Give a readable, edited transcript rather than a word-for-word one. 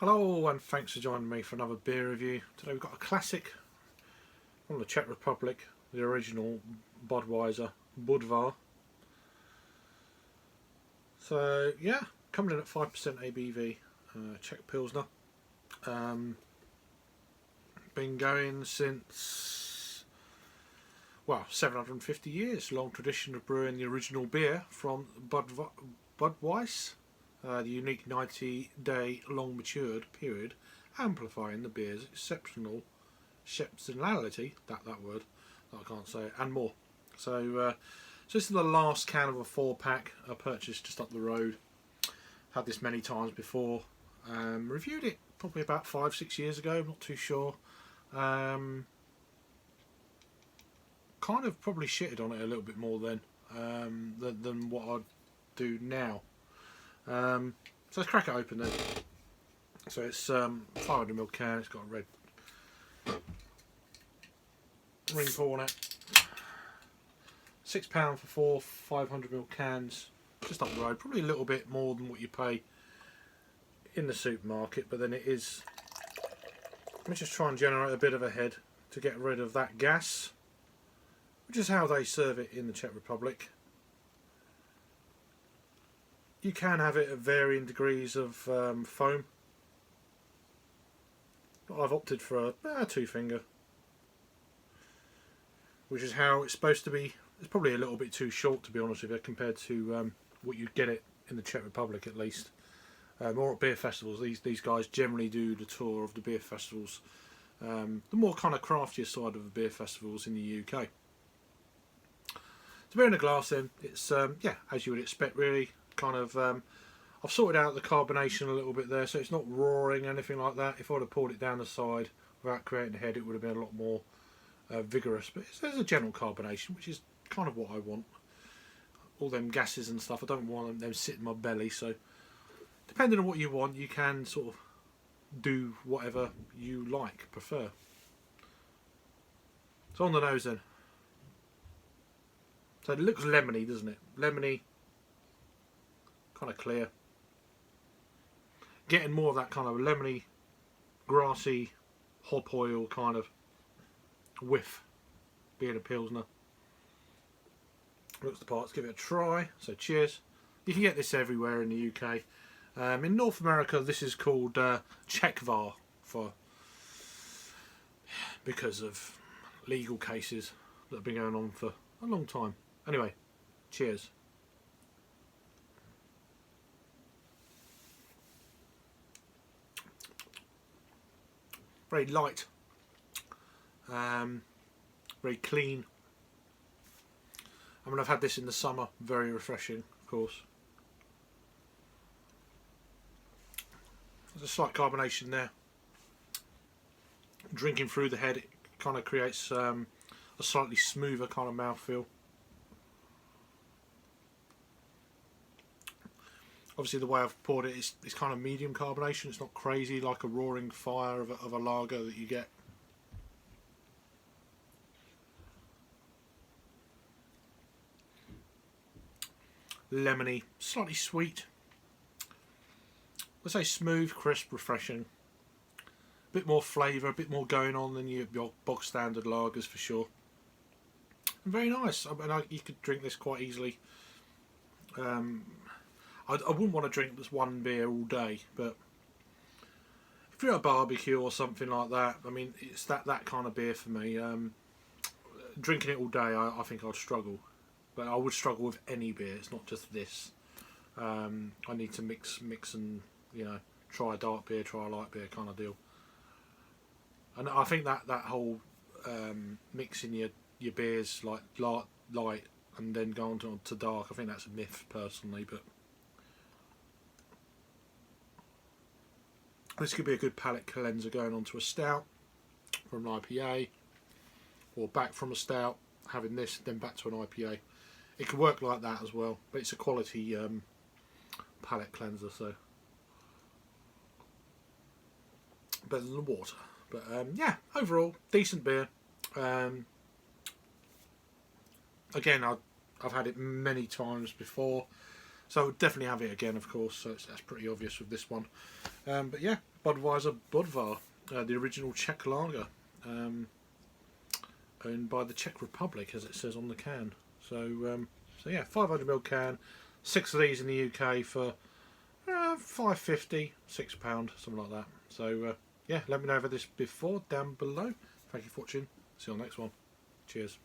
Hello and thanks for joining me for another beer review. Today we've got a classic from the Czech Republic, the original Budweiser Budvar. So yeah, coming in at 5% ABV, Czech Pilsner. Been going since, well, 750 years. Long tradition of brewing the original beer from Budweiser. The unique 90-day long matured period, amplifying the beer's exceptionality, that word, I can't say it, and more. So this is the last can of a 4-pack I purchased just up the road. Had this many times before. Reviewed it probably about 5-6 years ago, I'm not too sure. Kind of probably shitted on it a little bit more then than what I do now. So let's crack it open then. So it's 500ml can, it's got a red ring pull on it. £6 for 4 500ml cans, just up the road. Probably a little bit more than what you pay in the supermarket, but then it is. Let me just try and generate a bit of a head to get rid of that gas, which is how they serve it in the Czech Republic. You can have it at varying degrees of foam. I've opted for a 2-finger, which is how it's supposed to be. It's probably a little bit too short, to be honest with you, compared to what you'd get it in the Czech Republic at least. Or at beer festivals. These guys generally do the tour of the beer festivals, the more kind of craftier side of the beer festivals in the UK. To beer in a glass then, it's yeah, as you would expect really. Kind of I've sorted out the carbonation a little bit there, so it's not roaring or anything like that. If I'd have poured it down the side without creating a head, it would have been a lot more vigorous, but there's a general carbonation, which is kind of what I want. All them gases and stuff, I don't want them sit in my belly, so depending on what you want, you can sort of do whatever you prefer. So on the nose then, so it looks lemony, doesn't it? Lemony, kind of clear, getting more of that kind of lemony, grassy, hop oil kind of whiff, being a Pilsner. Looks the part. Let's give it a try. So cheers. You can get this everywhere in the UK. In North America this is called Czechvar, because of legal cases that have been going on for a long time. Anyway, cheers. Very light, very clean. I mean, I've had this in the summer, very refreshing, of course. There's a slight carbonation there. Drinking through the head, it kind of creates a slightly smoother kind of mouthfeel. Obviously the way I've poured it is kind of medium carbonation. It's not crazy like a roaring fire of a lager that you get. Lemony, slightly sweet. Let's say smooth, crisp, refreshing. A bit more flavour, a bit more going on than your bog standard lagers for sure. And very nice. I mean, you could drink this quite easily. I wouldn't want to drink this one beer all day, but if you're at a barbecue or something like that, I mean, it's that kind of beer for me. Drinking it all day, I think I'd struggle. But I would struggle with any beer, it's not just this. I need to mix and, you know, try a dark beer, try a light beer kind of deal. And I think that whole mixing your beers like light and then going on to dark, I think that's a myth personally, but this could be a good palate cleanser going on to a stout from an IPA, or back from a stout, having this, then back to an IPA. It could work like that as well, but it's a quality palate cleanser, so better than the water. But yeah, overall, decent beer. Again, I've had it many times before, So definitely have it again, of course. So that's pretty obvious with this one. But yeah, Budweiser Budvar, the original Czech lager, owned by the Czech Republic, as it says on the can. So yeah, 500ml can, 6 of these in the UK for £5.50, £6, something like that. So yeah, let me know if this before down below. Thank you for watching. See you on the next one. Cheers.